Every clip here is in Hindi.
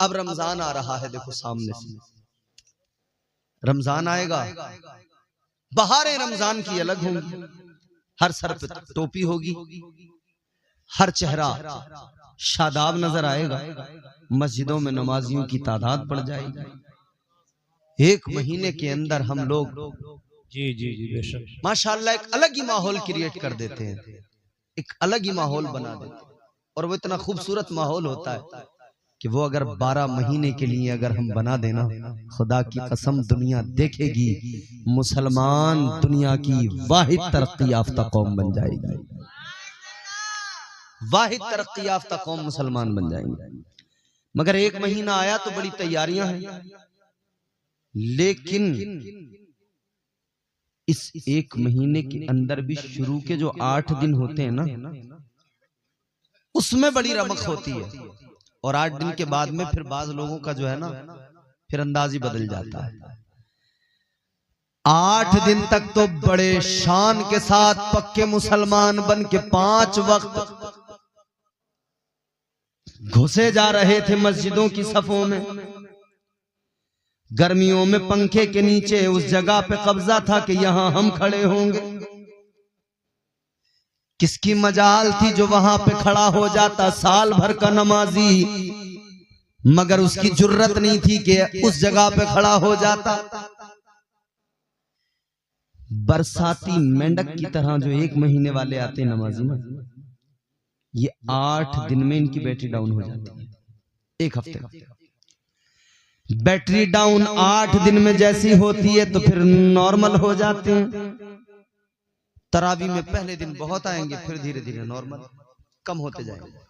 अब रमजान आ रहा है, देखो सामने से रमजान आएगा, बहारें रमजान की अलग होंगी, हर सर पे टोपी होगी, हर चेहरा शादाब नजर आएगा, मस्जिदों में नमाजियों की तादाद बढ़ जाएगी। एक महीने के अंदर हम लोग जी जी जी बेशक माशाअल्लाह एक अलग ही माहौल क्रिएट कर देते हैं, एक अलग ही माहौल बना देते हैं। और वो इतना खूबसूरत माहौल होता है कि वो अगर 12 महीने के लिए अगर हम बना देना, खुदा की कसम दुनिया देखेगी, मुसलमान दुनिया की वाहिद तरक्की याफ्ता कौम बन जाएगी, वाहिद तरक्की याफ्ता कौम मुसलमान बन जाएंगे। मगर एक महीना आया तो बड़ी तैयारियां हैं, लेकिन इस एक महीने के अंदर भी शुरू के जो 8 दिन होते हैं ना, उसमें बड़ी रमक होती है। और 8 दिन के बाद में फिर बाज लोगों का जो है ना, फिर अंदाज ही बदल जाता है। 8 दिन तक तो बड़े शान के साथ पक्के मुसलमान बन के 5 वक्त घुसे जा रहे थे मस्जिदों की सफों में। गर्मियों में पंखे के नीचे उस जगह पे कब्जा था कि यहां हम खड़े होंगे। किसकी मजाल थी जो वहां पे खड़ा हो जाता साल भर का नमाजी, मगर उसकी जुर्रत नहीं थी कि उस जगह पे खड़ा हो जाता। बरसाती मेंढक की तरह जो 1 महीने वाले आते नमाजी ना, ये 8 दिन में इनकी बैटरी डाउन हो जाती है। 1 हफ्ते बैटरी डाउन 8 दिन में जैसी होती है तो फिर नॉर्मल हो जाते हैं। तरावी में पहले दिन बहुत आएंगे, फिर धीरे धीरे नॉर्मल कम होते जाएंगे।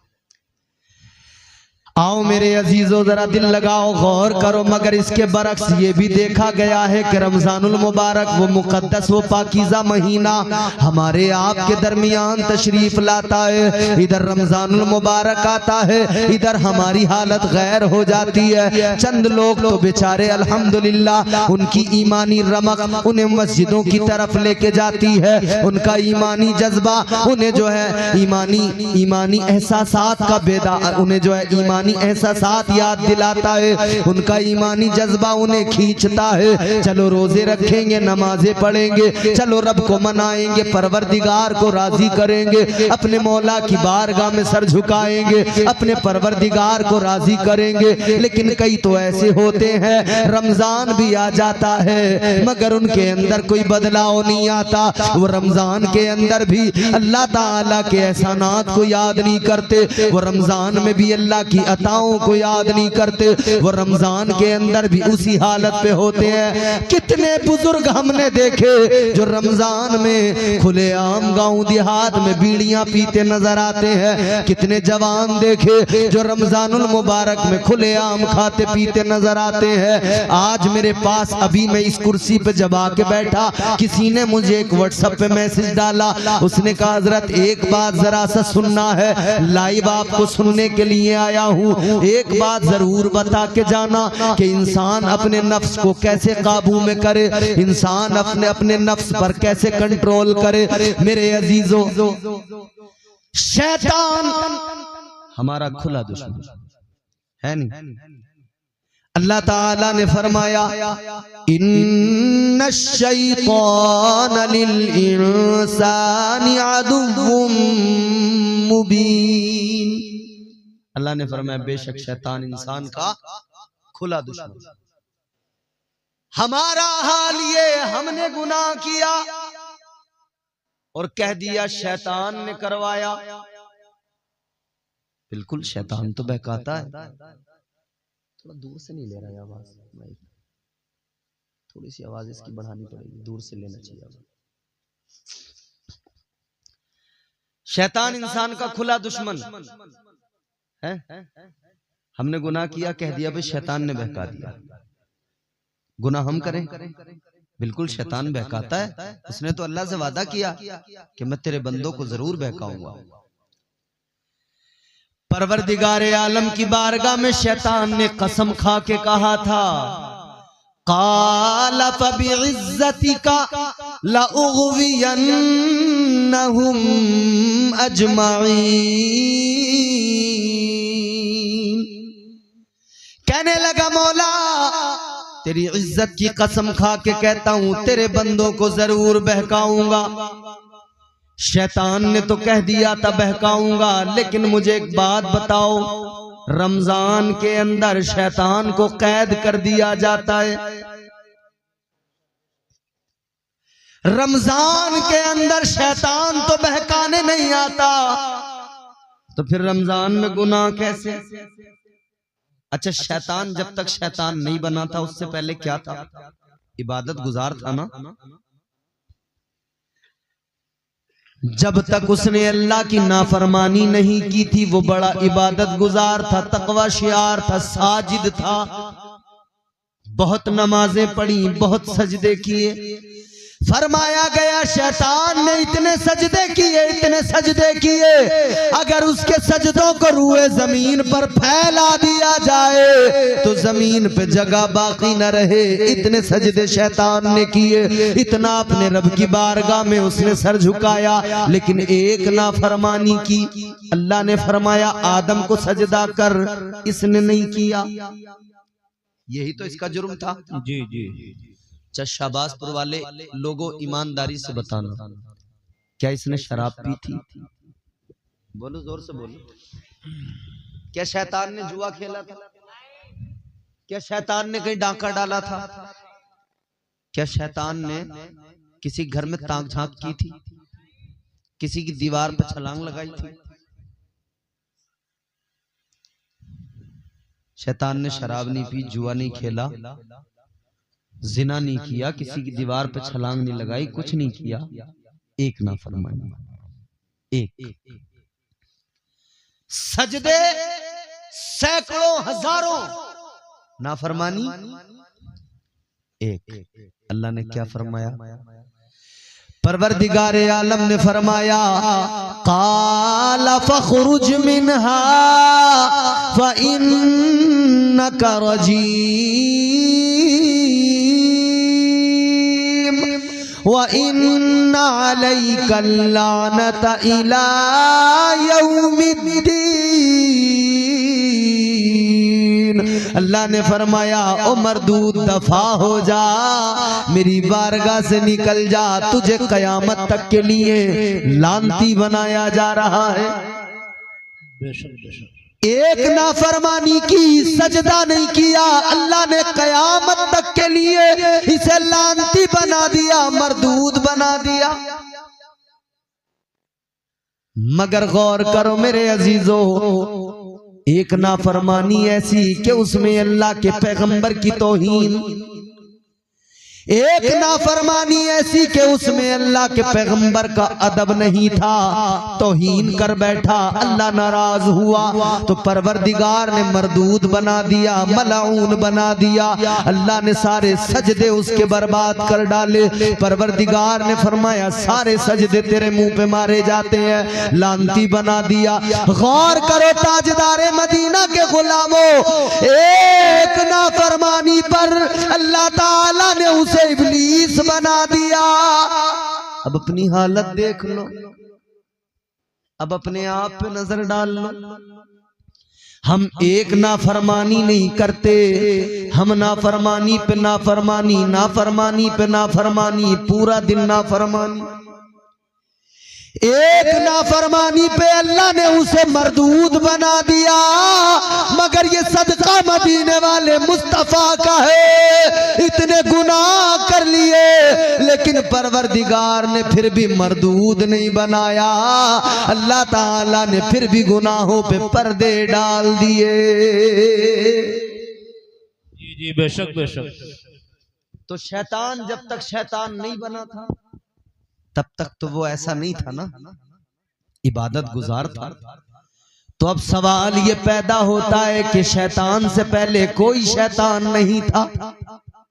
आओ मेरे अजीजों जरा दिल लगाओ, गौर करो। मगर इसके बरक्स ये भी देखा गया है कि रमजानुल मुबारक वो मुकद्दस वो पाकीज़ा महीना हमारे आपके दरमियान तशरीफ लाता है। इधर रमजानुल मुबारक आता है, इधर हमारी हालत गैर हो जाती है। चंद लोग तो बेचारे अल्हम्दुलिल्लाह उनकी ईमानी रमक उन्हें मस्जिदों की तरफ लेके जाती है, उनका ईमानी जज्बा उन्हें जो है ईमानी एहसासात का बेदार, उन्हें जो है ईमानी एहसासात याद दिलाता है, उनका ईमानी जज्बा उन्हें खींचता है। चलो रोजे रखेंगे, नमाजें पढ़ेंगे, चलो रब को मनाएंगे, परवरदिगार को राजी करेंगे, अपने मौला की बारगाह में सर झुकाएंगे, अपने परवरदिगार को राजी करेंगे। लेकिन कई तो ऐसे होते हैं रमजान भी आ जाता है मगर उनके अंदर कोई बदलाव नहीं आता। वो रमजान के अंदर भी अल्लाह ताला के एहसानात को याद नहीं करते, वो रमजान में भी अल्लाह की अताओं को याद नहीं करते, वो रमजान के अंदर भी उसी हालत पे होते हैं। कितने बुजुर्ग हमने देखे जो रमजान में खुलेआम गांव देहात में बीड़ियां पीते नजर आते हैं, कितने जवान देखे जो रमजानुल मुबारक में खुलेआम खाते पीते नजर आते हैं। आज मेरे पास अभी मैं इस कुर्सी पे जब आके बैठा, किसी ने मुझे एक व्हाट्सएप पे मैसेज डाला, उसने कहा हजरत एक बात जरा सा सुनना है, लाइव आपको सुनने के लिए आया हूँ, एक बात जरूर बता के जाना कि इंसान अपने नफ्स को कैसे काबू में करे, इंसान अपने नफ्स पर कैसे कंट्रोल करे। मेरे अजीजों, शैतान हमारा खुला दुश्मन है नहीं। अल्लाह ताला ने फरमाया इन्नश शैतान लिल इंसानी अदुव्वुम मुबीन। अल्लाह ने फरमाया बेशक शैतान इंसान का खुला दुश्मन। हमारा हाल ये, हमने गुनाह किया और कह दिया शैतान ने करवाया। बिल्कुल शैतान तो बहकाता है। थोड़ा दूर से नहीं ले रहा है आवाज, थोड़ी सी आवाज इसकी बढ़ानी पड़ेगी, दूर से लेना चाहिए। शैतान इंसान का खुला दुश्मन है। हमने गुनाह किया, कह दिया भाई शैतान ने बहका दिया। गुनाह हम करें, बिल्कुल शैतान बहकाता है। उसने तो अल्लाह से वादा किया कि मैं तेरे बंदों को जरूर बहकाऊंगा। परवरदिगारे आलम की बारगाह में शैतान ने कसम खा के कहा था, क़ाल फ़बिइज़्ज़तिका लअग़वियन्नहुम अजमईन। कहने लगा मौला तेरी इज्जत की कसम खा के कहता हूं तेरे बंदों को जरूर बहकाऊंगा। शैतान ने तो कह दिया था बहकाऊंगा, लेकिन मुझे एक बात बताओ, रमजान के अंदर शैतान को कैद कर दिया जाता है। रमजान के अंदर शैतान तो बहकाने नहीं आता, तो फिर रमजान में गुनाह कैसे? अच्छा, शैतान जब तक शैतान नहीं बना था उससे पहले क्या था? इबादत गुजार था ना। जब तक उसने अल्लाह की नाफरमानी नहीं की थी वो बड़ा इबादत गुजार था, तकवा शियार था, साजिद था, बहुत नमाजें पढ़ी, बहुत सजदे किए। फरमाया गया शैतान ने इतने सजदे किए, इतने सजदे किए, अगर उसके सजदों को रूए जमीन पर फैला दिया जाए तो जमीन पे जगह बाकी न रहे। इतने सजदे शैतान ने किए, इतना अपने रब की बारगाह में उसने सर झुकाया, लेकिन एक नाफरमानी की। अल्लाह ने फरमाया आदम को सजदा कर, इसने नहीं किया। यही तो इसका जुर्म था। जी जी। शाहबाजपुर वाले लोगों ईमानदारी से बताना, क्या इसने शराब पी थी? बोलो, जोर से बोलो। क्या शैतान ने जुआ खेला था? क्या शैतान ने कहीं डांका डाला था? क्या शैतान ने किसी घर में ताक झांक की थी? किसी की दीवार पर छलांग लगाई थी? शैतान ने शराब नहीं पी, जुआ नहीं खेला, जिना नहीं किया, किसी की दीवार पे छलांग नहीं लगाई, कुछ नहीं किया। एक नाफरमानी, एक सजदे सैकड़ों हजारों, नाफरमानी एक। अल्लाह ने क्या फरमाया? परवरदिगारे आलम ने फरमाया काला फखरुज मिनहा फइन्नका रजीम व इन्ना अलैका लानता इला यौमिद्दीन। अल्लाह ने फरमाया ओ मरदूद दफा हो जा, मेरी बारगाह से निकल जा, तुझे कयामत तक के लिए लानती बनाया जा रहा है। एक नाफरमानी की, सजदा नहीं किया, अल्लाह ने कयामत तक के लिए इसे लानती बना दिया, मरदूद बना दिया। मगर गौर करो मेरे अजीजों, एक नाफरमानी ऐसी कि उसमें अल्लाह के पैगंबर की तौहीन, एक नाफरमानी ऐसी कि उसमें अल्लाह के पैगंबर का अदब नहीं था, तौहीन कर बैठा, अल्लाह नाराज हुआ तो परवरदिगार ने मरदूद बना दिया, मलाऊन बना दिया। अल्लाह ने सारे सजदे उसके बर्बाद कर डाले। परवरदिगार ने फरमाया सारे सजदे तेरे मुंह पे मारे जाते हैं, लानती बना दिया। गौर करो ताजदारे मदीना के गुलामों, एक नाफरमानी पर अल्लाह ताला ने उसे इब्लीस बना दिया। अब अपनी हालत देख लो, अब अपने आप पे नजर डाल लो। हम एक नाफरमानी नहीं करते, हम नाफरमानी पे नाफरमानी, नाफरमानी पे नाफरमानी, पूरा दिन नाफरमानी। एक नाफरमानी पे अल्लाह ने उसे मरदूद बना दिया। मगर ये सदका मदीने वाले मुस्तफा का है, इतने गुनाह कर लिए लेकिन परवरदिगार ने फिर भी मरदूद नहीं बनाया। अल्लाह ताला ने फिर भी गुनाहों पे पर्दे डाल दिए। जी जी, बेशक बेशक। तो शैतान जब तक शैतान नहीं बना था तब तक तो वो ऐसा नहीं था ना, इबादत गुजार था। तो अब सवाल ये पैदा होता है कि शैतान से पहले कोई शैतान नहीं था।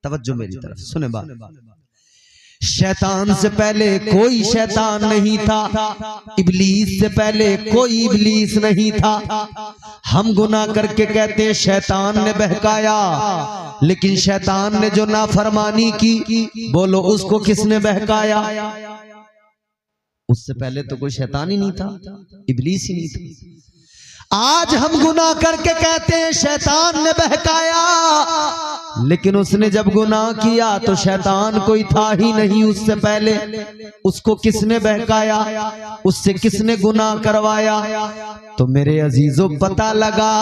तवज्जो मेरी तरफ सुने बात, शैतान से पहले कोई शैतान नहीं था, इब्लीस से पहले कोई इब्लीस नहीं था। हम गुनाह करके कहते हैं शैतान ने बहकाया, लेकिन शैतान ने जो नाफरमानी की, बोलो उसको किसने बहकाया? उससे पहले तो कोई शैतान ही नहीं था, इब्लीस ही नहीं था। आज हम गुनाह करके कहते हैं शैतान ने बहकाया, लेकिन उसने जब गुनाह किया तो शैतान कोई था ही नहीं उससे पहले। उसको किसने बहकाया, उससे किसने गुनाह करवाया? तो मेरे अजीजों पता लगा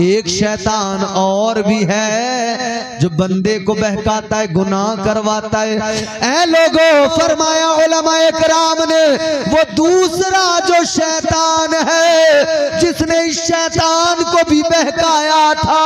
एक शैतान और भी है जो बंदे को बहकाता है, गुनाह करवाता है। ऐ लोगों, फरमाया उलमाए किराम ने, वो दूसरा जो शैतान है जिसने इस शैतान को भी बहकाया था,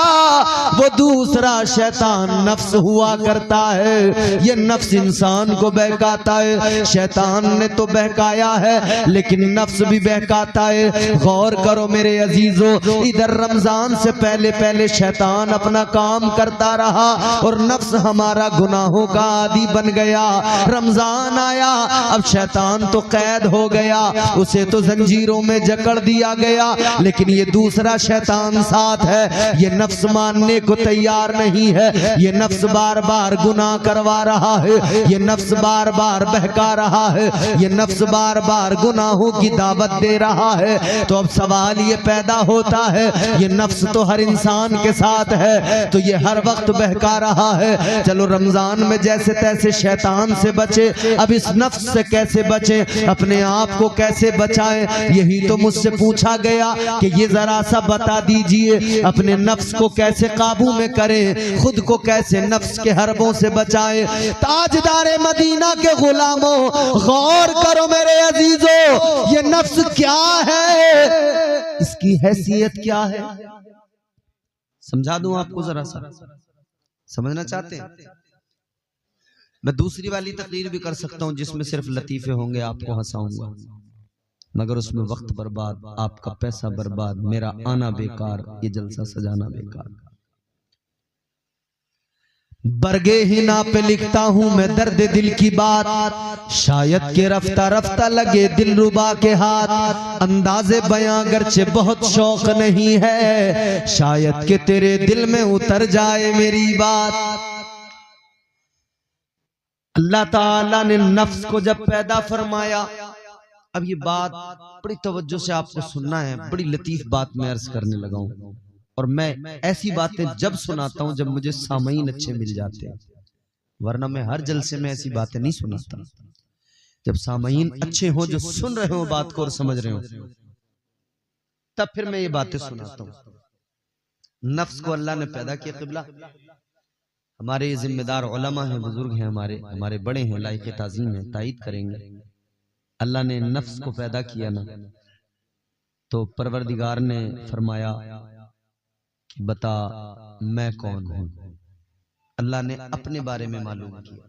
वो दूसरा शैतान नफ्स हुआ करता है। ये नफ्स इंसान को बहकाता है। शैतान ने तो बहकाया है लेकिन नफ्स भी बहकाता है। गौर करो मेरे अजीजों, इधर रमजान से पहले पहले शैतान अपना काम करता रहा और नफ्स हमारा गुनाहों का आदी बन गया। रमजान आया, अब शैतान तो कैद हो गया, उसे तो जंजीरों में जकड़ दिया गया, लेकिन ये दूसरा शैतान साथ है। ये नफ्स मानने को तैयार नहीं है। ये नफ्स बार बार गुनाह करवा रहा है, ये नफ्स बार बार बहका रहा है, ये नफ्स बार बार गुनाहों की दावत दे रहा है। तो अब सवाल ये पैदा होता है, ये नफ्स तो हर इंसान के साथ है, तो ये हर वक्त बहका रहा है। चलो रमजान में जैसे तैसे शैतान से बचे, अब इस नफ्स से कैसे बचे, अपने आप को कैसे बचाएं? यही तो मुझसे पूछा गया कि ये जरा सा बता दीजिए अपने नफ्स को कैसे काबू में करें, खुद को कैसे नफ्स के हरबों से बचाएं। ताजदारे मदीना के गुलामों, गौर करो मेरे अजीजों, ये नफ्स क्या है, इसकी हैसियत क्या है? समझा दूं आपको, जरा सा समझना चाहते हैं? मैं दूसरी वाली तकरीर भी कर सकता हूं जिसमें सिर्फ लतीफे होंगे, आपको हंसाऊंगा, मगर उसमें वक्त बर्बाद, आपका पैसा बर्बाद, मेरा आना बेकार, ये जलसा सजाना बेकार। बरगे हिना पे लिखता हूं मैं दर्द दिल की बात, शायद के रफ्ता रफ्ता लगे दिल रुबा के हाथ। अंदाजे बयां गर्चे बहुत शौक नहीं है, शायद के तेरे दिल में उतर जाए मेरी बात। अल्लाह ताला ने नफ्स को जब पैदा फरमाया, अब ये बात बड़ी तवज्जो से आपको सुनना है, बड़ी लतीफ बात मैं अर्ज करने लगा हूं। और मैं ऐसी बातें जब सुनाता हूं जब मुझे सामईन अच्छे मिल जाते हैं, वरना मैं हर जलसे में ऐसी बातें नहीं सुनाता। जब सामईन अच्छे हो, जो सुन रहे हो बात को और समझ रहे हो, तब फिर मैं ये बातें सुनाता हूं। नफ्स को अल्लाह ने पैदा किया। क़िबला हमारे ये जिम्मेदार उलमा हैं, बुजुर्ग हैं, हमारे बड़े हैं, लायक ताज़ीम हैं, तायीद करेंगे। अल्लाह ने नफ्स को पैदा किया ना, तो परवरदिगार ने फरमाया कि बता मैं कौन हूं। अल्लाह ने अपने बारे में मालूम किया।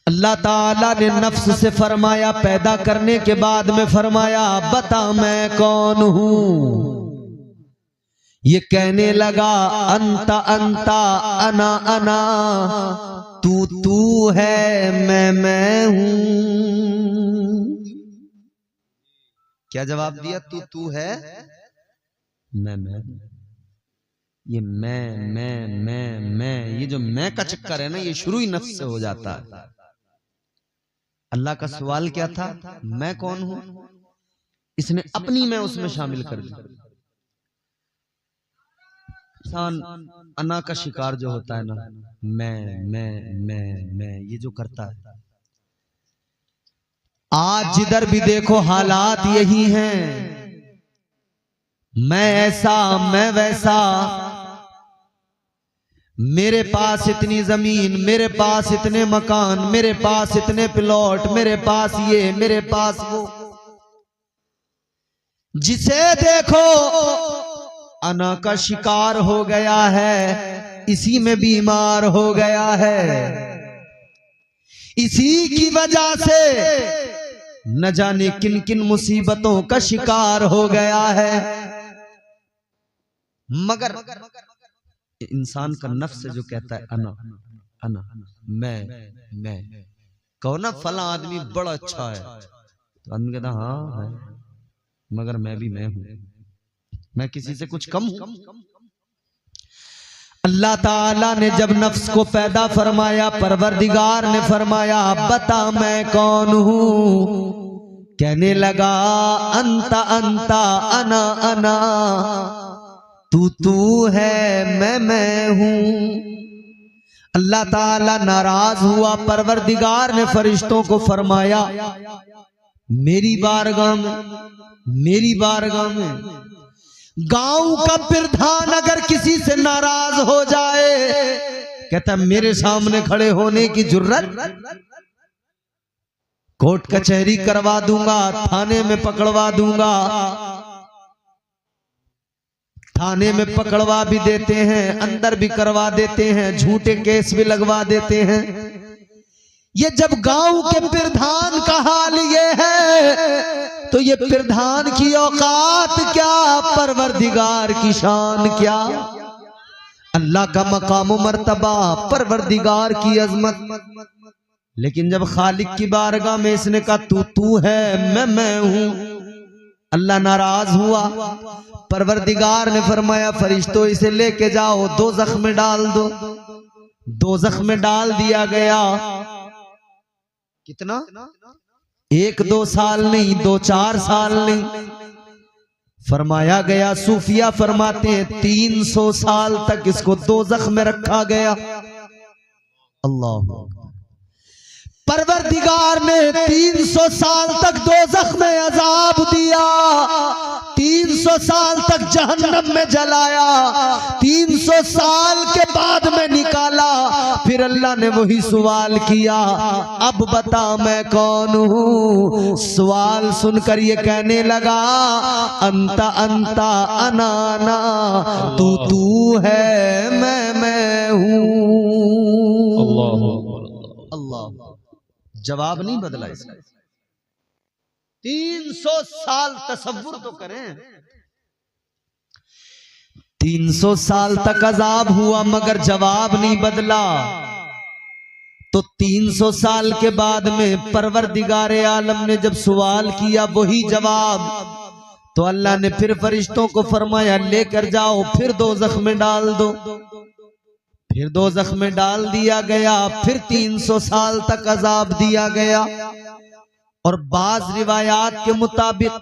अल्लाह ताला ने नफ्स से फरमाया, पैदा करने के बाद में फरमाया बता मैं कौन हूं। ये कहने लगा अंता अंता अना अना, तू तू है मैं हूं। क्या जवाब दिया? तू तू है मैं। ये मैं, ये जो मैं का चक्कर है ना, ये शुरू ही नफ्स से हो जाता है। अल्लाह का सवाल क्या था? मैं कौन हूं। इसने अपनी मैं उसमें शामिल कर दी। इंसान अना का शिकार जो होता है ना, मैं ये जो करता है, आज जिधर भी देखो हालात यही हैं। मैं ऐसा, मैं वैसा, मेरे पास इतनी जमीन, मेरे पास इतने मकान, मेरे पास इतने प्लॉट, मेरे पास ये, मेरे पास वो। जिसे देखो अना का शिकार हो गया है, इसी में बीमार हो गया है। इसी की वजह से न जाने किन किन मुसीबतों का शिकार हो गया है। मगर इंसान का नफ्स जो कहता है अना अना, मैं कहो ना फला आदमी बड़ा अच्छा है, तो आदमी कहता हाँ है, मगर मैं भी मैं हूं, मैं किसी से कुछ कम हूं। अल्लाह ताला ने जब नफ्स को पैदा फरमाया, परवरदिगार ने फरमाया बता मैं कौन हूं। कहने लगा अंता अंता अना अना, तू है मैं हूं। अल्लाह ताला नाराज हुआ। परवरदिगार ने फरिश्तों को फरमाया मेरी बारगाह में गांव का प्रधान अगर किसी से नाराज हो जाए, कहता मेरे सामने खड़े होने की जुर्रत, कोर्ट कचहरी करवा दूंगा, थाने में पकड़वा दूंगा। थाने में पकड़वा भी देते हैं, अंदर भी करवा देते हैं, झूठे केस भी लगवा देते हैं। ये जब गांव के प्रधान का हाल ये है, तो ये प्रधान की औकात क्या, परवरदिगार की शान क्या, अल्लाह का मकाम मर्तबा, परवरदिगार की अजमत। लेकिन जब खालिक की बारगाह में इसने कहा तू है मैं हूं, अल्लाह नाराज हुआ। परवरदिगार ने फरमाया फरिश्तों इसे लेके जाओ, दोज़ख में डाल दो। दोज़ख में डाल दिया गया। कितना? 1-2 साल नहीं, 2-4 साल नहीं, फरमाया गया, सूफिया फरमाते हैं 300 साल तक इसको दोज़ख में रखा गया। अल्लाह, परवरदिगार ने 300 साल तक दोज़ख में अजाब दिया, 300 साल तक जहन्नम में जलाया, 300 साल के बाद में निकाला। फिर अल्लाह ने वही सवाल किया, अब बता मैं कौन हूं। सवाल सुनकर ये कहने लगा अंता अंता अना अना, तू है मैं हूं। अल्लाह, जवाब नहीं बदला इसका। 300 साल तसव्वुर तो करें, 300 साल तक अजाब हुआ मगर जवाब नहीं बदला। तो 300 साल के बाद में परवरदिगारे आलम ने जब सवाल किया वही जवाब, तो अल्लाह ने फिर फरिश्तों को फरमाया लेकर जाओ, फिर दोज़ख में डाल दो। फिर दोज़ख में डाल दिया गया। फिर 300 साल तक अजाब दिया गया। और बाज रिवायात के मुताबिक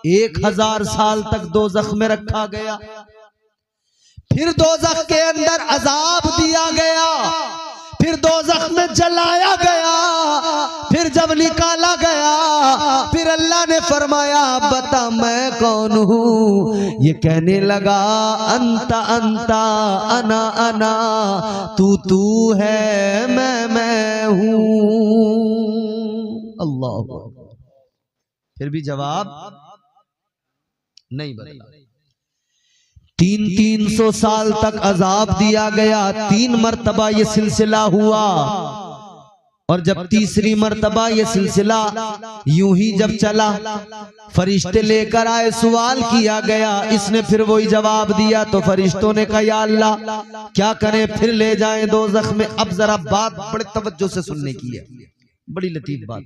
1000 साल तक दोज़ख में रखा गया। फिर दोज़ख के अंदर अजाब दिया गया, फिर दोज़ख में जलाया गया। फिर जब निकाला गया, फिर अल्लाह ने फरमाया बता मैं कौन हूं। ये कहने लगा अंता अंता अना अना, तू है मैं हूं। अल्लाह, फिर भी जवाब नहीं बदला। 300 साल तक अजाब दिया गया। 3 मरतबा ये सिलसिला हुआ। और जब तीसरी मरतबा ये सिलसिला यूं ही जब चला, फरिश्ते लेकर आए, सवाल किया गया, इसने फिर वही जवाब दिया। तो फरिश्तों ने कहा या अल्लाह क्या करें, फिर ले जाएं दोज़ख में। अब जरा बात बड़े तवज्जो से सुनने की है, बड़ी लतीफ बात।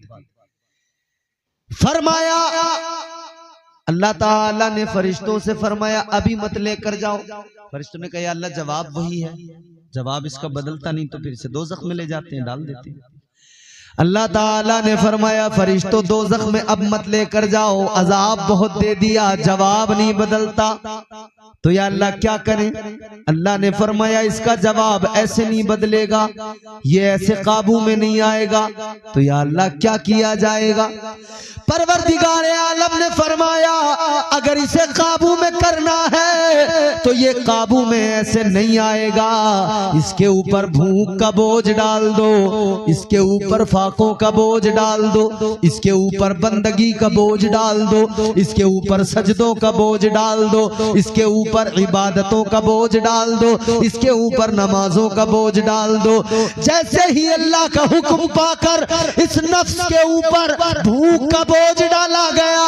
फरमाया अल्लाह ताला ने फरिश्तों से फरमाया अभी मत लेकर जाओ। फरिश्तों ने कहा या अल्लाह जवाब वही है, जवाब इसका बदलता नहीं, तो फिर से दोज़ख में ले जाते हैं, डाल देते हैं। अल्लाह ताला ने फरमाया फरिश्तों दोज़ख में अब मत लेकर जाओ, अजाब बहुत दे दिया, जवाब नहीं बदलता। तो या अल्लाह क्या करें। अल्लाह ने फरमाया इसका जवाब ऐसे नहीं बदलेगा, ये ऐसे काबू में नहीं आएगा। तो या अल्लाह क्या किया जाएगा। परवरदिगार आलम ने फरमाया अगर इसे काबू में करना है तो ये काबू में ऐसे नहीं आएगा। इसके ऊपर भूख का बोझ डाल दो, इसके ऊपर फाकों का बोझ डाल दो, इसके ऊपर बंदगी का बोझ डाल दो, इसके ऊपर सजदों का बोझ डाल दो, इसके ऊपर इबादतों का बोझ डाल दो, इसके ऊपर नमाजों का बोझ डाल दो। जैसे ही अल्लाह का हुक्म पाकर इस नफ्स के ऊपर भूख का बोझ डाला गया,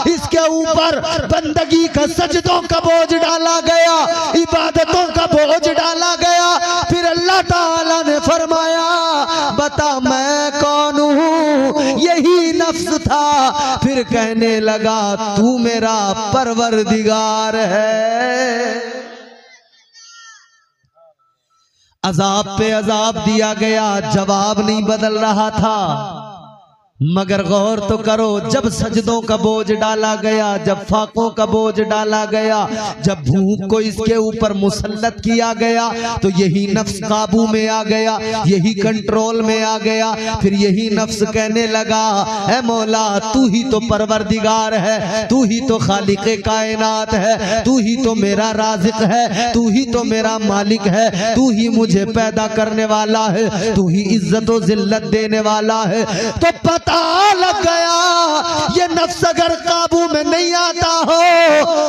इसके ऊपर बंदगी का सजदों का बोझ डाला गया, इबादतों का बोझ डाला गया, फिर अल्लाह ताला ने फरमाया बता मैं कौन हूं। यही नफ्स था, फिर कहने लगा तू मेरा परवरदिगार है। अजाब पे अजाब दिया गया, जवाब नहीं बदल रहा था। मगर गौर तो करो, जब सजदों का बोझ डाला गया, जब फाकों का बोझ डाला गया, जब भूख को इसके ऊपर मुसल्लत किया गया, तो यही नफ्स काबू में आ गया, यही कंट्रोल में आ गया। फिर यही नफ्स कहने लगा, ऐ मौला तू ही तो परवरदिगार है, तू ही तो खालिक़े कायनात है, तू ही तो मेरा राज़िक है, तू ही तो मेरा मालिक है, तू ही मुझे पैदा करने वाला है, तू ही इज्जत और जिल्लत देने वाला है। तो पता लग गया ये नफ्स अगर काबू में नहीं आता हो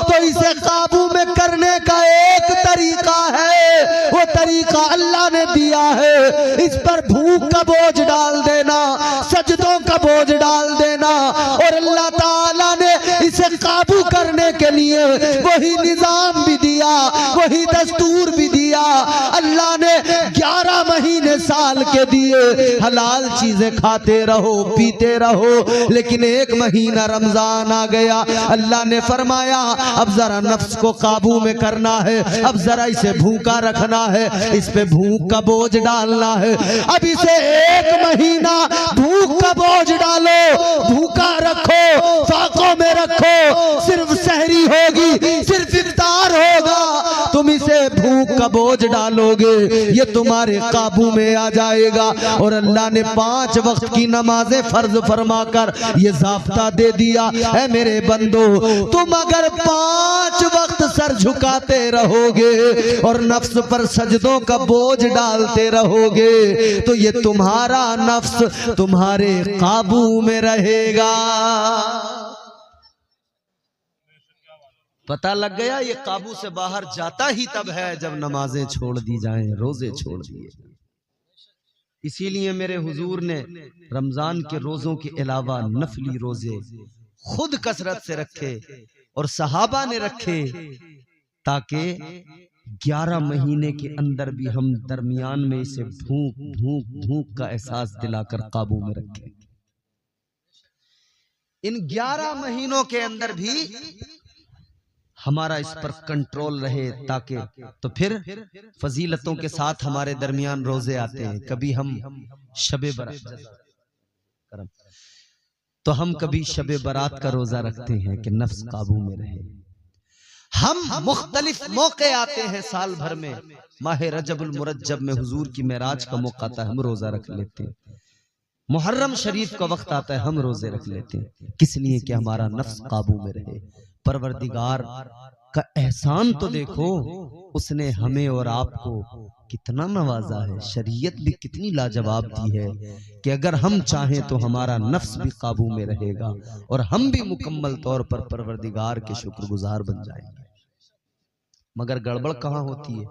तो इसे काबू में करने का एक तरीका है, वो तरीका अल्लाह ने दिया है। इस पर भूख का बोझ डाल देना, सजदों का बोझ डाल देना, और अल्लाह ताला ने इसे काबू करने के लिए वही निजाम भी दिया, वही दस्तूर भी दिया। अल्लाह ने 11 महीने साल के दिए, हलाल चीजें खाते रहो, पीते रहो, लेकिन एक महीना रमजान आ गया, अल्लाह ने फरमाया अब जरा नफ्स को काबू में करना है, अब जरा इसे भूखा रखना है, इस पे भूख का बोझ डालना है। अब इसे एक महीना भूख का बोझ डालो, भूखा रखो, फाकों में रखो, सिर्फ सहरी होगी, सिर्फ इफ्तार होगा, तुम इसे भूख का बोझ डालोगे, ये तुम्हारे काबू में आ जाएगा। और अल्लाह ने 5 वक्त की नमाजें फर्ज फरमाकर ये ज़ाब्ता दे दिया, है मेरे बंदो तुम अगर 5 वक्त सर झुकाते रहोगे और नफ्स पर सजदों का बोझ डालते रहोगे तो ये तुम्हारा नफ्स तुम्हारे काबू में रहेगा। पता लग गया, ये काबू से बाहर जाता ही तब है जब नमाजें छोड़ दी जाएं, रोजे छोड़ दिए। इसीलिए मेरे हुजूर ने रमजान के रोजों के अलावा नफली रोजे खुद कसरत से रखे और सहाबा ने रखे, ताकि 11 महीने के अंदर भी हम दरमियान में इसे भूख भूख भूख का एहसास दिलाकर काबू में रखें। इन 11 महीनों के अंदर भी हमारा इस पर कंट्रोल रहे, ताकि तो फिर फजीलतों के साथ हमारे दरमियान रोजे आते हैं। कभी हम शबे बरात, तो हम कभी शबे बरात का रोजा रखते हैं कि नफ्स काबू में रहे। हम मुख्तलिफ मौके आते हैं साल भर में, माह रजबुल मुरज्जब में हुजूर की मेराज का मौका आता है, हम रोजा रख लेते हैं। मुहर्रम शरीफ का वक्त आता है, हम रोजे रख लेते हैं। किस लिए? कि हमारा नफ्स काबू में रहे। परवरदिगार का एहसान तो देखो, उसने हमें और आपको कितना नवाजा है। शरीयत भी कितनी लाजवाब दी है कि अगर हम चाहें तो हमारा नफ्स भी काबू में रहेगा और हम भी मुकम्मल तौर पर परवरदिगार के शुक्रगुजार बन जाएंगे। मगर गड़बड़ कहाँ होती है?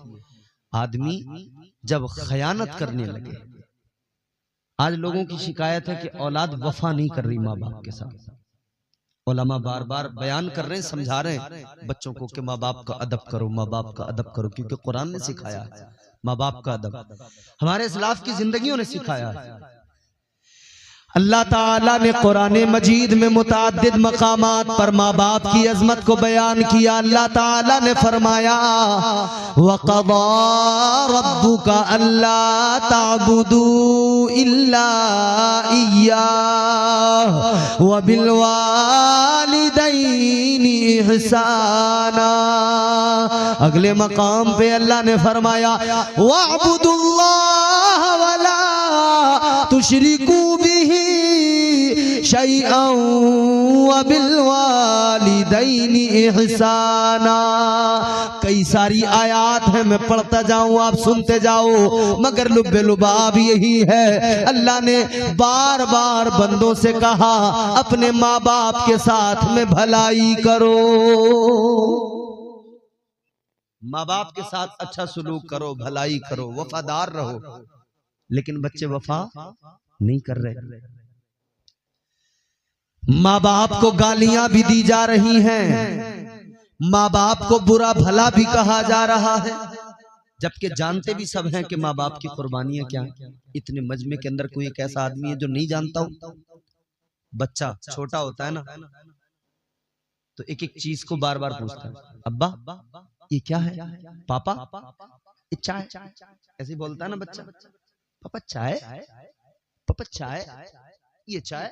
आदमी जब खयानत करने लगे। आज लोगों की शिकायत है कि औलाद वफा नहीं कर रही माँ बाप के साथ। उलमा बार बार बयान कर रहे हैं, समझा रहे हैं बच्चों को कि माँ बाप का अदब करो, माँ बाप का अदब करो, क्योंकि कुरान ने सिखाया है माँ बाप का अदब, हमारे इस्लाफ की जिंदगियों ने सिखाया है। अल्लाह ताला ने कुरान मजीद में मुताद्दिद मकामात पर माँ बाप की अजमत को बयान किया। अल्लाह ताला ने फरमाया, वक़ज़ा रब्बुका अल्ला ताबुदू इल्ला इय्याहु व बिल वालिदैनि इहसाना। अगले मकाम पे अल्लाह ने फरमाया, वअब्दुल्लाह वला तुशरिकू बिही शैअन व बिल वालिदैनि इहसाना। कई सारी आयात है, मैं पढ़ता जाऊं आप सुनते जाओ, मगर लुब्बे लुबाब यही है। अल्लाह ने बार बार बंदों से कहा अपने माँ बाप के साथ में भलाई करो, माँ बाप के साथ अच्छा सुलूक करो, भलाई करो, वफादार रहो। लेकिन बच्चे वफा नहीं कर रहे। माँ बाप को गालियां भी दी जा रही हैं, माँ बाप को बुरा भला भी कहा जा रहा है, जबकि जानते भी सब हैं कि माँ बाप की कुर्बानियां क्या हैं। इतने मजमे के अंदर कोई एक ऐसा आदमी है जो नहीं जानता हो? बच्चा छोटा होता है ना, तो एक एक चीज को बार बार पूछता है, अब्बा ये क्या है, पापा ये चाय, ऐसे बोलता है ना बच्चा, पापा चाय, पापा चाय, ये चाय,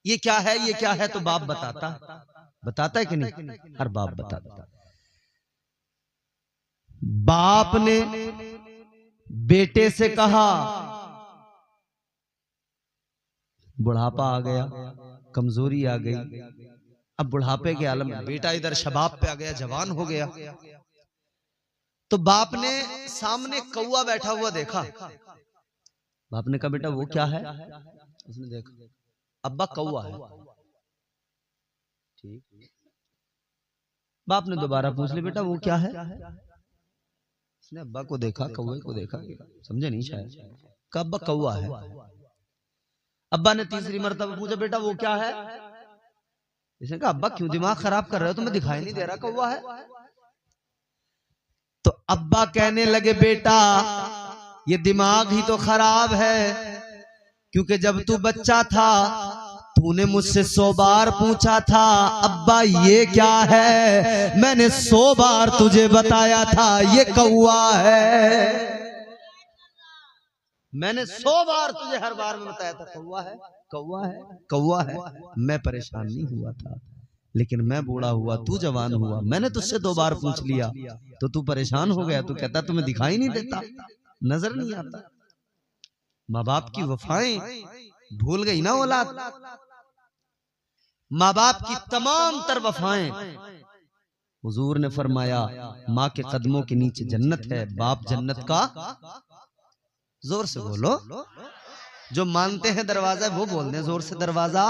ये क्या है, ये क्या है? तो बाप बताता है कि नहीं? हर बाप बताता। बाप ने बेटे से कहा, बुढ़ापा आ गया, कमजोरी आ गई, अब बुढ़ापे के आलम में बेटा इधर शबाब पे आ गया, जवान हो गया। तो बाप ने सामने कौवा बैठा हुआ देखा। बाप ने कहा, बेटा वो क्या है? उसने देखा, अब्बा कौवा है। ठीक। बाप ने दोबारा पूछ लिया, बेटा वो क्या है? उसने अब्बा को देखा, कौवे को देखा, समझे नहीं शायद, कहा अब्बा कौवा है। अब्बा ने तीसरी मर्तबा पूछा, बेटा वो क्या है? इसने कहा, अब्बा क्यों दिमाग खराब कर रहे हो, तुम्हें दिखाई नहीं दे रहा कौवा है? तो अब्बा कहने लगे, बेटा ये दिमाग ही तो खराब है, क्योंकि जब तू बच्चा था तूने मुझसे 100 बार पूछा था, अब्बा ये क्या है? मैंने 100 बार तुझे बताया था ये कौवा है। मैंने 100 बार तुझे हर बार में बताया था कौवा है, कौवा है, कौवा है। मैं परेशान नहीं हुआ था, लेकिन मैं बूढ़ा हुआ, तू जवान हुआ, मैंने तुझसे 2 बार पूछ लिया तो तू परेशान हो गया। तू कहता तुम्हें दिखाई नहीं देता, नजर नहीं आता। माँ बाप की वफाएं भूल गई ना औलाद। माँ बाप की तमाम तर वफाएं, हुजूर ने फरमाया माँ के कदमों के नीचे जन्नत है, बाप जन्नत का। जोर से बोलो, जो मानते हैं दरवाजा वो बोल दें जोर से, दरवाजा।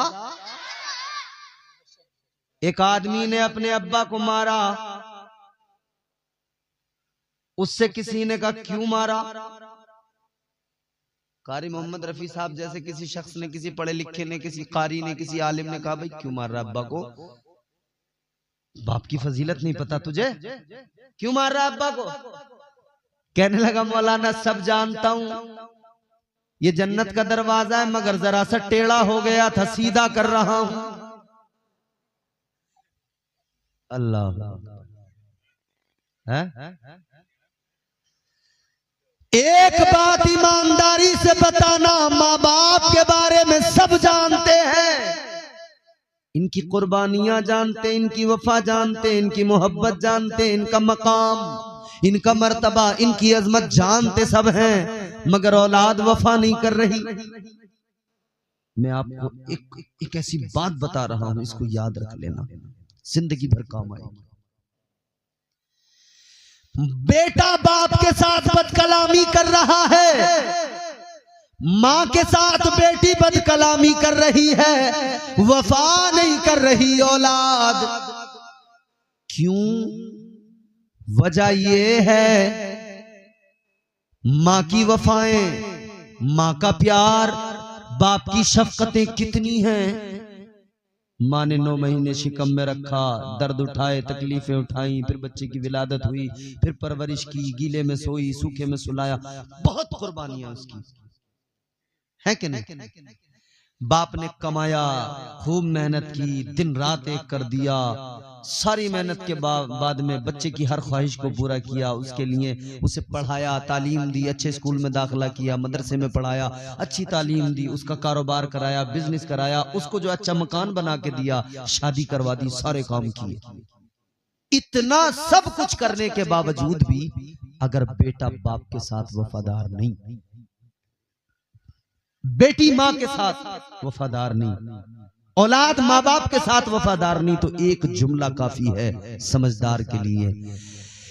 एक आदमी ने अपने अब्बा को मारा, उससे किसी ने कहा क्यों मारा? कारी मोहम्मद रफी साहब जैसे किसी शख्स ने, किसी पढ़े लिखे ने, किसी कारी ने, किसी आलिम ने कहा भाई क्यों मार रहा अब्बा को? बाप की फजीलत नहीं पता तुझे, क्यों मार रहा अब्बा को? कहने लगा, मौलाना सब जानता हूं, ये जन्नत का दरवाजा है, मगर जरा सा टेढ़ा हो गया था, सीधा कर रहा हूं। अल्लाह है? एक बात ईमानदारी से बताना, माँ बाप के बारे में सब जानते हैं, इनकी कुर्बानियां जानते, इनकी वफा जानते, इनकी मोहब्बत जानते, इनका मकाम, इनका मर्तबा, इनकी अजमत जानते सब हैं, मगर औलाद वफा नहीं कर रही। मैं आपको एक ऐसी बात बता रहा हूं, इसको याद रख लेना, जिंदगी भर काम आएगी। बेटा बाप के साथ बदकलामी कर रहा है, माँ के साथ बेटी बदकलामी कर रही है, वफा नहीं कर रही औलाद। क्यों? वजह ये है, माँ की वफाएं, माँ का प्यार, बाप की शफकतें कितनी हैं। माँ ने 9 महीने शिकम में रखा, दर्द उठाए, तकलीफें उठाई, फिर बच्चे की विलादत हुई, फिर परवरिश की, गीले में सोई, सूखे में सुलाया, बहुत कुर्बानियां उसकी है कि नहीं? बाप ने कमाया, खूब मेहनत की, दिन रात एक कर दिया, सारी मेहनत के बाद में बच्चे की हर ख्वाहिश को पूरा किया, उसके लिए उसे पढ़ाया, तालीम दी, अच्छे स्कूल में दाखिला किया, मदरसे में पढ़ाया, अच्छी तालीम दी, उसका कारोबार कराया, बिजनेस कराया, उसको जो अच्छा मकान बना के दिया, शादी करवा दी, सारे काम किए। इतना सब कुछ करने के बावजूद भी अगर बेटा बाप के साथ वफादार नहीं, बेटी माँ के साथ वफादार नहीं, औलाद माँ बाप के साथ वफादार नहीं, तो एक जुमला काफी है समझदार के लिए,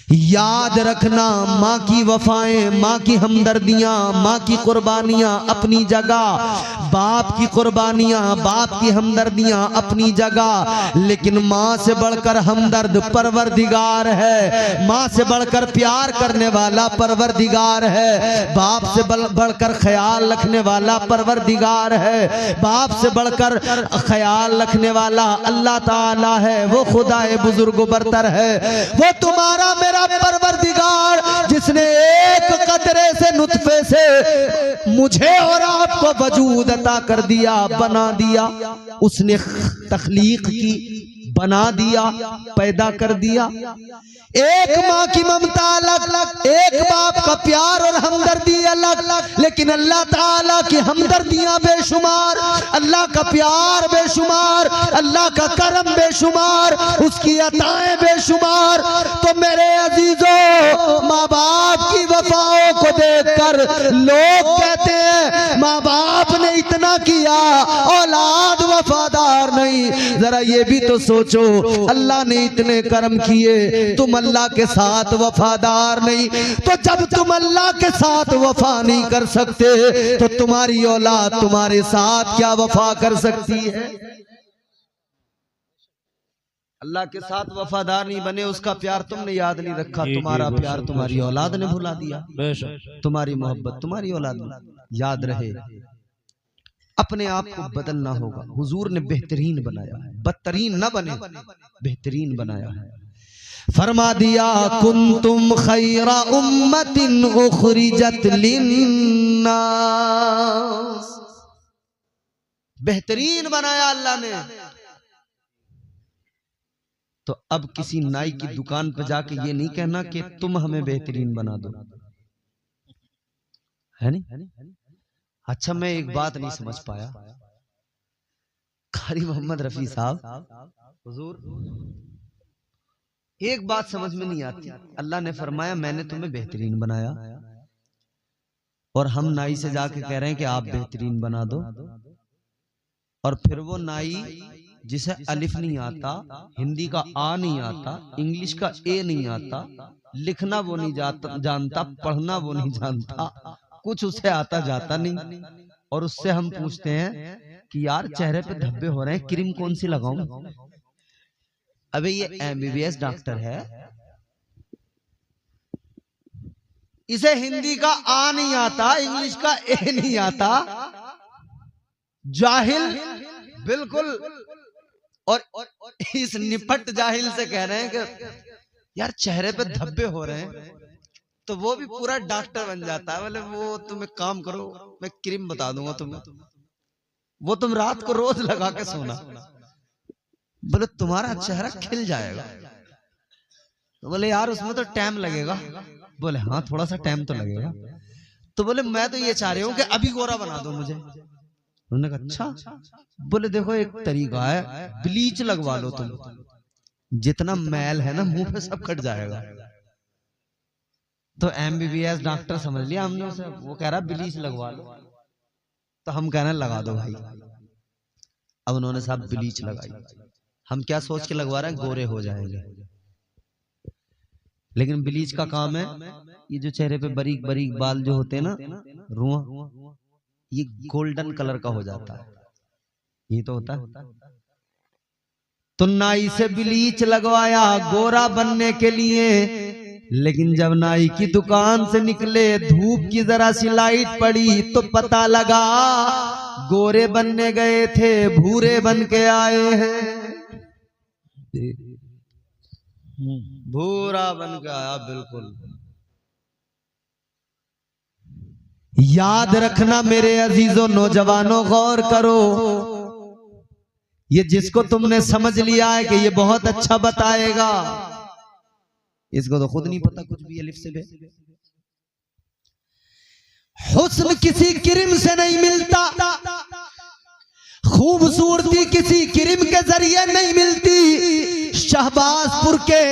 याद रखना माँ की वफाएं, माँ की हमदर्दियां, माँ की कुर्बानियां अपनी जगह, बाप की कुर्बानियां, बाप की हमदर्दियां अपनी जगह, लेकिन माँ से बढ़कर हमदर्द परवरदिगार है, माँ से बढ़कर प्यार करने वाला परवरदिगार है, बाप से बढ़कर ख्याल रखने वाला परवरदिगार है, बाप से बढ़कर ख्याल रखने वाला अल्लाह ताला है, वो खुदाए बुजुर्ग बरतर है, वो तुम्हारा मेरा परवरदिगार जिसने एक कतरे से नुतफे से मुझे और आपको वजूद अता कर दिया, बना दिया, उसने तख्लीक की, बना दिया, पैदा कर दिया। एक माँ की ममता अलग, एक बाप का प्यार और हमदर्दी अलग, लेकिन अल्लाह ताला की हमदर्दियां बेशुमार, अल्लाह का प्यार बेशुमार, अल्लाह का करम बेशुमार, उसकी अताएं बेशुमार। तो मेरे अजीजों, माँ बाप की वफाओं को देखकर लोग कहते हैं माँ बाप ने इतना किया, औलाद वफादार नहीं। जरा ये भी तो सोचो, अल्लाह ने इतने कर्म किए, तुम अल्लाह के साथ वफादार नहीं। तो जब तुम अल्लाह के साथ वफा नहीं कर सकते, तो तुम्हारी औलाद तुम्हारे साथ क्या वफा कर सकती है? अल्लाह के साथ वफादार नहीं बने, उसका प्यार तुमने याद नहीं रखा, तुम्हारा प्यार तुम्हारी औलाद ने भुला दिया, तुम्हारी मोहब्बत तुम्हारी औलाद ने याद रहे। अपने आप को बदलना होगा। हुजूर ने बेहतरीन बनाया है, बदतरीन न बने, बेहतरीन बनाया है। फरमा दिया कुंतुम खैरा उम्मतिन उखरिजत लिन्नास, बेहतरीन बनाया अल्लाह ने। तो अब किसी नाई की दुकान पर जाके ये नहीं कहना कि तुम हमें बेहतरीन बना दो, है नहीं? अच्छा, मैं एक बात नहीं समझ पाया, कारी मोहम्मद रफी साहब, हुजूर एक बात समझ में नहीं आती। अल्लाह ने फरमाया मैंने तुम्हें बेहतरीन बनाया, और हम नाई से जाके कह रहे हैं कि आप बेहतरीन बना दो। और फिर वो नाई जिसे अलिफ नहीं आता, हिंदी का आ नहीं आता, इंग्लिश का ए नहीं आता, लिखना वो नहीं जानता, पढ़ना वो नहीं जानता, कुछ उसे आता जाता नहीं, और उससे हम पूछते हैं कि यार चेहरे पे धब्बे हो रहे हैं, क्रीम कौन सी लगाऊं? अबे ये MBBS डॉक्टर है, इसे हिंदी का आ नहीं आता, इंग्लिश का ए नहीं आता, जाहिल बिल्कुल। और इस निपट जाहिल से कह रहे हैं कि यार चेहरे पे धब्बे हो रहे हैं, तो वो भी पूरा डॉक्टर बन जाता है। बोले वो तुम एक काम करो, मैं क्रीम बता दूंगा तुम्हें, वो तुम रात को रोज लगा के सोना, बोले तुम्हारा चेहरा खिल जाएगा। तो बोले यार उसमें तो टाइम लगेगा। बोले हाँ थोड़ा सा टाइम तो लगेगा। तो बोले मैं तो ये चाह रही हूँ कि अभी गोरा बना दो मुझे। उन्होंने कहा अच्छा। बोले देखो एक तरीका है, ब्लीच लगवा लो तुम, जितना मैल है ना मुंह पे सब कट जाएगा। तो MBBS डॉक्टर समझ लिया हमने उसे, वो कह रहा ब्लीच लगवा लो, तो हम कह रहे हैं लगा दो भाई। अब उन्होंने साहब ब्लीच लगाई, हम क्या सोच के लगवा रहे हैं, गोरे हो जाएंगे। लेकिन ब्लीच का काम है, ये जो चेहरे पे बारीक बारीक बाल जो होते हैं ना, रुआ, ये गोल्डन कलर का हो जाता है, ये तो होता है। तो नाई से ब्लीच लगवाया गोरा बनने के लिए, लेकिन जब नाई की दुकान से निकले, धूप की जरा सी लाइट पड़ी, तो पता लगा गोरे बनने गए थे, भूरे बन के आए हैं। भूरा बन के आया बिल्कुल। याद रखना मेरे अजीजों, नौजवानों, गौर करो, ये जिसको तुमने समझ लिया है कि ये बहुत अच्छा बताएगा, इसको तो खुद नहीं पता कुछ भी अलिफ से बे। हुस्न किसी क्रीम से नहीं मिलता, खूबसूरती किसी क्रीम के जरिए नहीं मिलती। शहबाजपुर के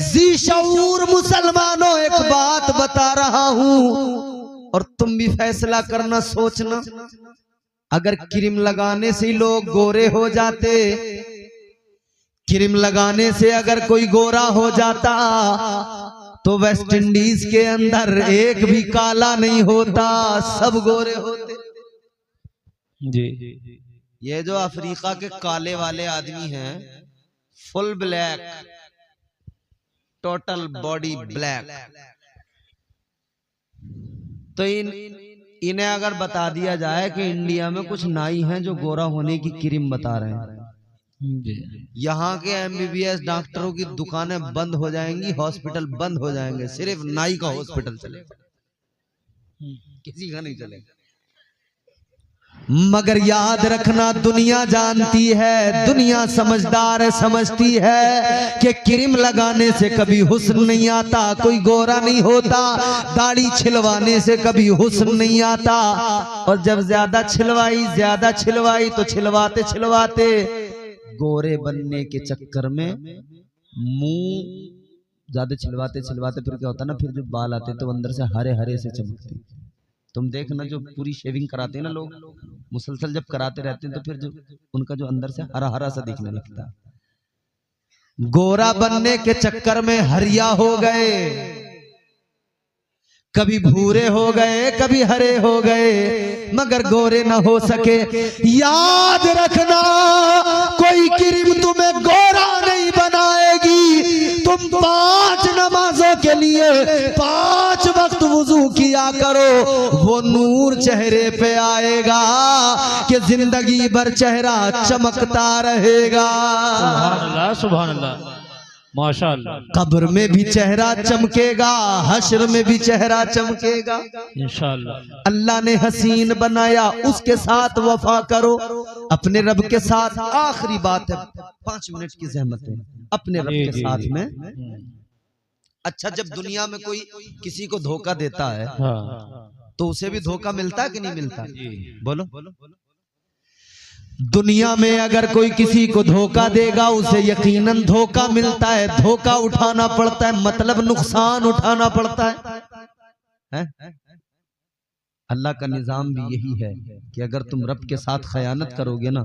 जी शऊर मुसलमानों, एक बात बता रहा हूं, और तुम भी फैसला करना, सोचना। अगर क्रीम लगाने से लोग गोरे हो जाते, क्रीम लगाने से अगर कोई गोरा हो जाता, तो वेस्ट इंडीज के अंदर एक भी काला नहीं होता, सब गोरे होते। जी ये जो अफ्रीका के काले वाले आदमी हैं, full black, total body black, तो इन्हें अगर बता दिया जाए कि इंडिया में कुछ नाई हैं जो गोरा होने की क्रीम बता रहे हैं, यहाँ के MBBS डॉक्टरों की दुकानें बंद हो जाएंगी, हॉस्पिटल बंद हो जाएंगे, सिर्फ नाई का हॉस्पिटल चलेगा, किसी का नहीं चलेगा। मगर याद रखना दुनिया जानती है, दुनिया समझदार है, समझती है कि क्रीम लगाने से कभी हुस्न नहीं आता, कोई गोरा नहीं होता, दाढ़ी छिलवाने से कभी हुस्न नहीं आता। और जब ज्यादा छिलवाई तो छिलवाते छिलवाते गोरे बनने के चक्कर में मुंह ज्यादा छिलवाते छिलवाते फिर क्या होता ना, फिर जो बाल आते तो अंदर से हरे हरे से चमकते। तुम देखना जो पूरी शेविंग कराते हैं ना लोग, मुसलसल जब कराते रहते हैं तो फिर जो उनका जो अंदर से हरा हरा सा दिखने लगता है। गोरा बनने के चक्कर में हरिया हो गए, कभी भूरे हो गए, कभी हरे हो गए, मगर गोरे ना हो सके। याद रखना कोई क्रीम तुम्हें गोरा नहीं बनाएगी। तुम 5 नमाजों के लिए 5 वक्त वुजू किया करो, वो नूर चेहरे पे आएगा कि जिंदगी भर चेहरा चमकता रहेगा। सुभान अल्लाह, सुभान अल्लाह, माशाअल्लाह। कब्र में भी चेहरा चमकेगा, हश्र में भी चेहरा चमकेगा इंशाअल्लाह। अल्लाह ने हसीन बनाया, उसके साथ वफा करो, अपने रब के साथ। आखिरी बात है, 5 मिनट की ज़हमत है, अपने रब के साथ में। अच्छा, जब दुनिया में कोई किसी को धोखा देता है तो उसे भी धोखा मिलता है कि नहीं मिलता? बोलो। दुनिया में अगर कोई किसी को धोखा देगा उसे यकीनन धोखा मिलता है, धोखा उठाना पड़ता है, मतलब नुकसान उठाना पड़ता है? अल्लाह का निजाम भी यही है कि अगर तुम रब के साथ खयानत करोगे ना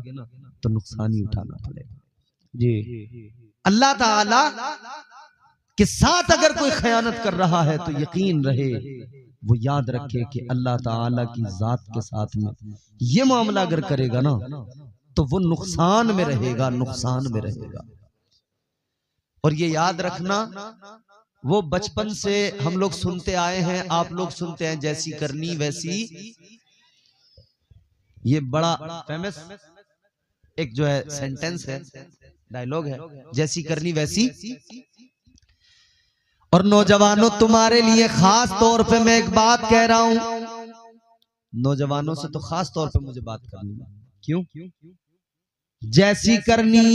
तो नुकसान ही उठाना पड़ेगा जी। अल्लाह ताला के साथ अगर कोई खयानत कर रहा है तो यकीन रहे, वो याद रखे कि अल्लाह ताला की जात के साथ में ये मामला अगर करेगा ना तो वो नुकसान में रहेगा, नुकसान में रहेगा। और ये याद रखना, वो बचपन से हम लोग सुनते आए हैं, आप लोग सुनते हैं, जैसी करनी वैसी। ये बड़ा फेमस एक जो है सेंटेंस है, डायलॉग है, जैसी करनी वैसी। और नौजवानों, तुम्हारे लिए खास तौर पे मैं एक बात कह रहा हूं, नौजवानों से तो खास तौर पे मुझे बात करनी है। क्यों? जैसी करनी,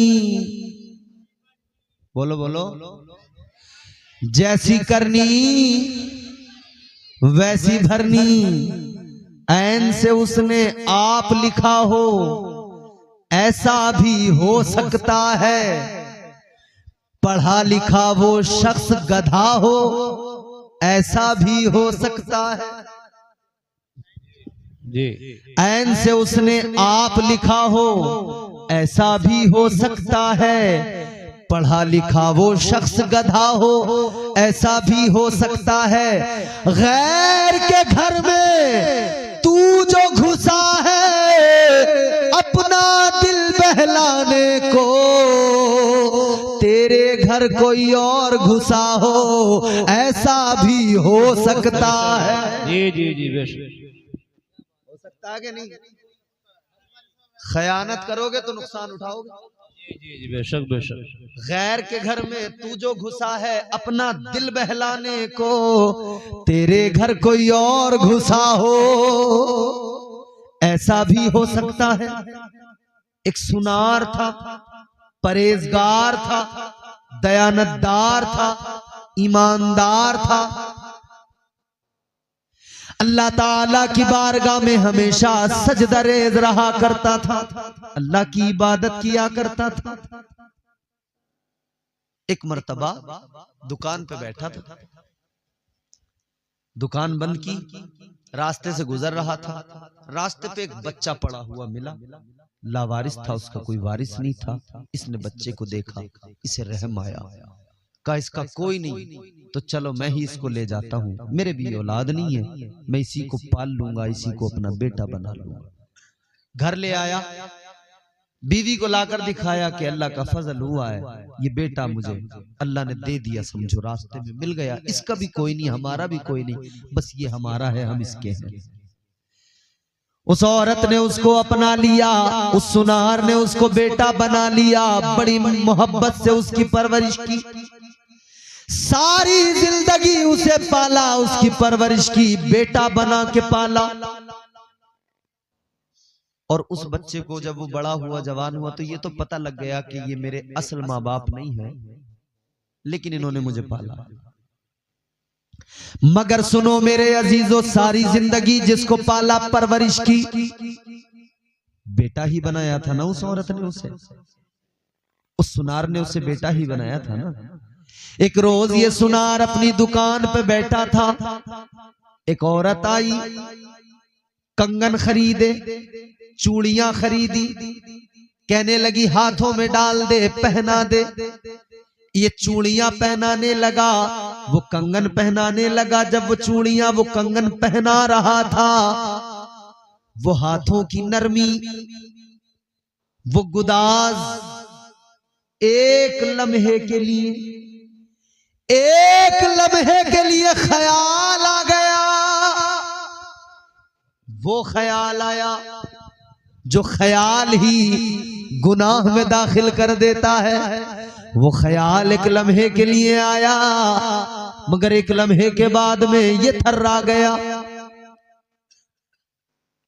बोलो बोलो, जैसी करनी वैसी भरनी। ऐन से उसने आप लिखा हो, ऐसा भी हो सकता है, पढ़ा लिखा वो शख्स गधा हो, ऐसा भी हो सकता है जी। ऐन से उसने आप लिखा हो, ऐसा भी हो सकता है, पढ़ा लिखा वो शख्स गधा हो, ऐसा भी हो सकता है। गैर के घर में तू जो घुसा है अपना दिल बहलाने को, तेरे घर कोई और घुसा हो, ऐसा भी हो सकता है। जी जी जी, बेशक हो सकता है कि नहीं? खयानत करोगे तो नुकसान उठाओगे। जी जी जी, बेशक बेशक। गैर के घर में तू जो घुसा है अपना दिल बहलाने को, तेरे घर कोई और घुसा हो, ऐसा भी हो सकता है। एक सुनार था, परहेजगार था, दयानतदार था, ईमानदार था, अल्लाह ताला की बारगाह में हमेशा सजदा रेज़ रहा करता था, अल्लाह की इबादत किया करता था। एक मर्तबा दुकान पे बैठा था, दुकान बंद की, रास्ते से गुजर रहा था, रास्ते पे एक बच्चा पड़ा हुआ मिला, लावारिस था, उसका कोई वारिस नहीं था। इसने बच्चे को देखा, इसे रहम आया, कहा इसका कोई नहीं तो चलो मैं ही इसको ले जाता हूँ, मेरे भी औलाद नहीं है, मैं इसी को पाल लूंगा, इसी को अपना बेटा बना लूंगा। घर ले आया, बीवी को लाकर दिखाया कि अल्लाह का फजल हुआ है, ये बेटा मुझे अल्लाह ने दे दिया, समझो रास्ते में मिल गया, इसका भी कोई नहीं, हमारा भी कोई नहीं, बस ये हमारा है, हम इसके हैं। उस औरत ने उसको अपना लिया, उस सुनार ने उसको बेटा बना लिया, बड़ी मोहब्बत से उसकी परवरिश की, सारी जिंदगी उसे पाला, उसकी परवरिश की, बेटा बना के पाला। और उस बच्चे को जब वो बड़ा हुआ, जवान हुआ, तो ये तो पता लग गया कि ये मेरे असल माँ बाप नहीं है, लेकिन इन्होंने मुझे पाला। मगर सुनो मेरे अजीजों, सारी जिंदगी जिसको पाला परवरिश की, बेटा ही बनाया था ना उस औरत ने उसे, उस सुनार ने उसे बेटा ही बनाया था ना। एक रोज ये सुनार अपनी दुकान पे बैठा था, एक औरत आई, कंगन खरीदे, चूड़ियां खरीदी, कहने लगी हाथों में डाल दे, पहना दे। ये चूड़ियां पहनाने लगा, वो कंगन पहनाने लगा। जब वो चूड़ियां, वो कंगन पहना रहा था, वो हाथों की नरमी, वो गुदाज, एक लम्हे के लिए ख्याल आ गया। वो ख्याल आया जो ख्याल ही गुनाह में दाखिल कर देता है। वो ख्याल एक लम्हे के लिए आया, मगर एक लम्हे के बाद में ये थर्रा गया।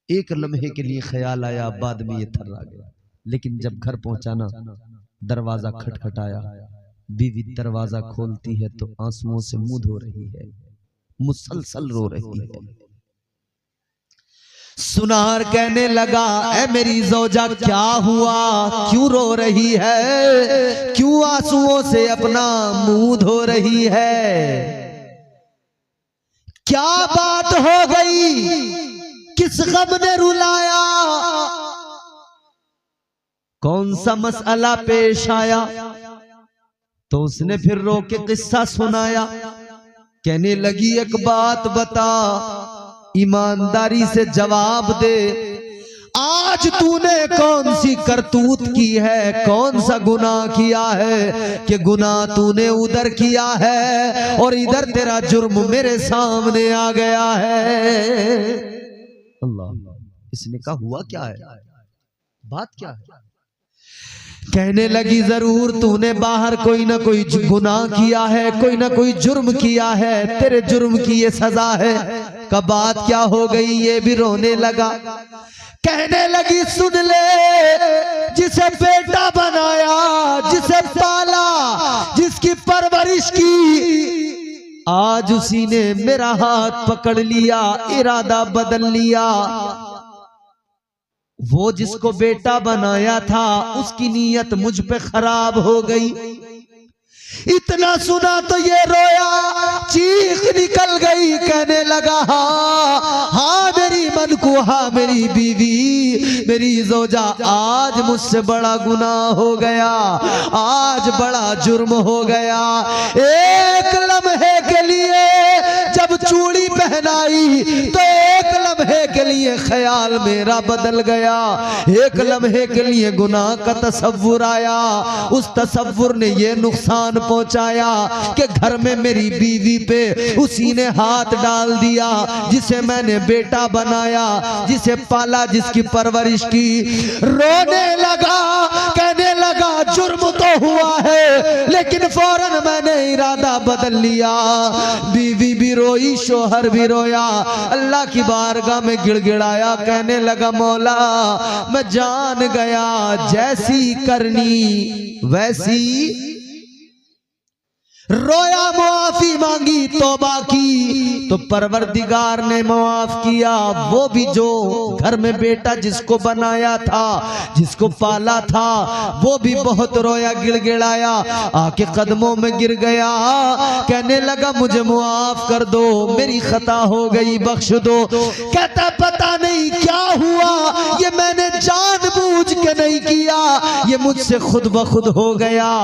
एक लम्हे के लिए ख्याल आया, बाद में ये थर्रा गया। लेकिन जब घर पहुंचा ना, दरवाजा खटखटाया, बीवी दरवाजा खोलती है तो आंसुओं से मुंह धो रही है, मुसलसल रो रही है। सुनार कहने लगा, ऐ मेरी ज़ौजा क्या हुआ, क्यों रो रही है, क्यों आंसुओं से अपना मुंह धो रही है, क्या बात हो गई, किस गम ने रुलाया, कौन सा मसला पेश आया। तो उसने फिर रो के किस्सा सुनाया। कहने लगी, एक बात बता, ईमानदारी से जवाब दे, आज तूने कौन सी करतूत की है, कौन सा गुनाह किया है कि गुनाह तूने उधर किया है और इधर तेरा जुर्म मेरे सामने आ गया है। अल्लाह, इसने कहा हुआ क्या है, बात क्या है। कहने लगी, जरूर तूने बाहर कोई ना कोई गुनाह किया है, कोई ना कोई जुर्म किया है, तेरे जुर्म की ये सजा है। का बात क्या हो गई, ये भी रोने लगा। कहने लगी, सुन ले, जिसे बेटा बनाया, जिसे पाला, जिसकी परवरिश की, आज उसी ने मेरा हाथ पकड़ लिया, इरादा बदल लिया। वो जिसको बेटा बनाया था, उसकी नीयत मुझ पे खराब हो गई। इतना सुना तो ये रोया, चीख निकल गई। कहने लगा, हाँ मेरी मनकूहा, मेरी बीवी, मेरी ज़ौजा, आज मुझसे बड़ा गुनाह हो गया, आज बड़ा जुर्म हो गया। एक लम्हे के लिए जब चूड़ी पहनाई तो एक लम्हे के लिए ख्याल मेरा बदल गया, एक लम्हे के लिए गुनाह का तसव्वुर आया। उस तसव्वुर ने ये नुकसान पहुंचाया कि घर में मेरी बीवी पे उसी ने हाथ डाल दिया, जिसे मैंने बेटा बनाया, जिसे पाला, जिसकी परवरिश की। रोने लगा, कहने लगा, जुर्म तो हुआ है, लेकिन फौरन मैंने इरादा बदल लिया। बीवी भी रोई, शोहर भी रोया, अल्लाह की बारगाह में गिड़गिड़ाया। कहने लगा, मौला मैं जान गया, जैसी करनी वैसी। रोया, मुआफी मांगी, तौबा की, तो परवरदिगार ने मुआफ किया। वो भी जो घर में बेटा जिसको बनाया था, जिसको पाला था, वो भी बहुत रोया, गिड़गिड़ाया, आके कदमों में गिर गया। कहने लगा, मुझे मुआफ कर दो, मेरी खता हो गई, बख्श दो। कहता, पता नहीं क्या हुआ, ये मैंने जानबूझ के नहीं किया, ये मुझसे खुद ब खुद हो गया,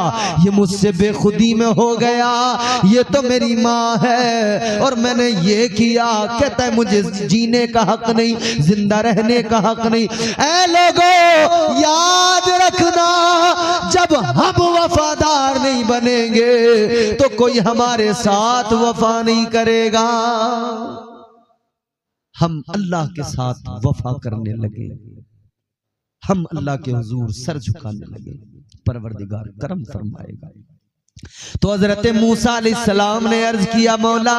ये मुझसे बेखुदी में हो गया, ये तो मेरी माँ है और मैंने ये किया। कहता है, मुझे जीने का हक नहीं, जिंदा रहने का हक नहीं। ऐ लोगों, याद रखना, जब हम वफादार नहीं बनेंगे तो कोई हमारे साथ वफा नहीं करेगा। हम अल्लाह के साथ वफा करने लगे, हम अल्लाह के हुजूर सर झुकाने लगे, परवरदिगार करम फरमाएगा। तो हजरत मूसा अलैहिस्सलाम ने अर्ज किया, मौला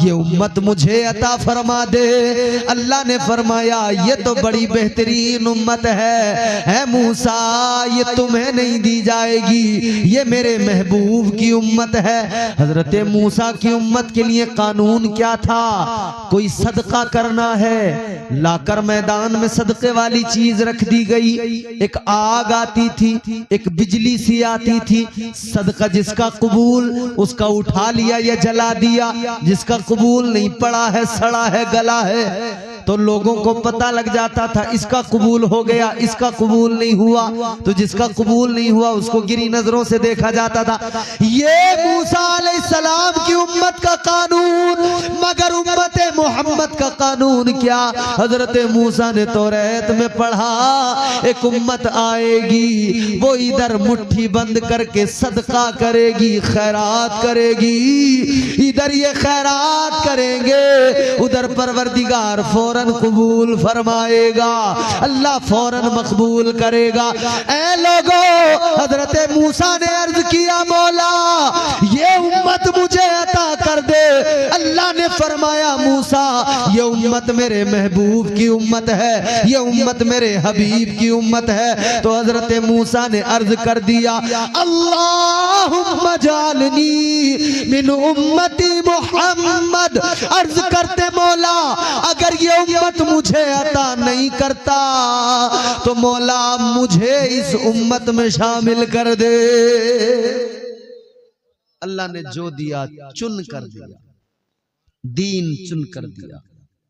ये उम्मत मुझे अता फरमा दे। अल्लाह ने फरमाया ये तो बड़ी बेहतरीन उम्मत है मूसा, ये तुम्हें नहीं दी जाएगी, ये मेरे महबूब की उम्मत है। हजरत मूसा की उम्मत के लिए कानून क्या था? कोई सदका करना है, लाकर मैदान में सदके वाली चीज रख दी गई। एक आग आती थी, एक बिजली सी आती थी। सदका जिसका कबूल उसका उठा लिया या जला दिया, जिसका कबूल नहीं पड़ा है, सड़ा है, गला है, तो लोगों को पता लग जाता था इसका कबूल हो गया, इसका कबूल नहीं हुआ। तो जिसका कबूल नहीं हुआ उसको गिरी नजरों से देखा जाता था। ये मूसा अलैहिस्सलाम की उम्मत का कानून, मगर उम्मत मोहम्मद का कानून क्या? हजरत मूसा ने तौरात में पढ़ा एक उम्मत आएगी, वो इधर मुट्ठी बंद करके सदका करेगी, खैरात करेगी। इधर ये खैरात करेंगे, उधर परवरदिगार फौरन कबूल फरमाएगा, अल्लाह फौरन मकबूल करेगा। ऐ लोगों, हजरत मूसा ने अर्ज किया, मौला ये उम्मत मुझे अता कर दे। अल्लाह ने फरमाया, मूसा ये उम्मत मेरे महबूब की उम्मत है, ये उम्मत मेरे हबीब की उम्मत है। तो हजरत मूसा ने अर्ज कर दिया, अल्लाहुम्मा जालनी मिन उम्मती मुहम्मद। अर्ज करते, मौला अगर ये उम्मत मुझे अता नहीं करता तो मौला मुझे इस उम्मत में शामिल कर दे। अल्लाह ने जो दिया चुन कर दिया, दीन चुन कर दिया,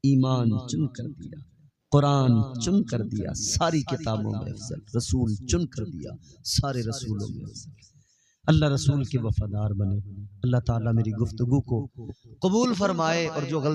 ईमान चुन कर दिया, कुरान चुन कर दिया, सारी किताबों में अफजल रसूल चुन कर दिया, सारे रसूलों में अफजल। अल्लाह रसूल के वफादार बने। अल्लाह ताला मेरी गुफ्तगू को कबूल फरमाए और जो गलती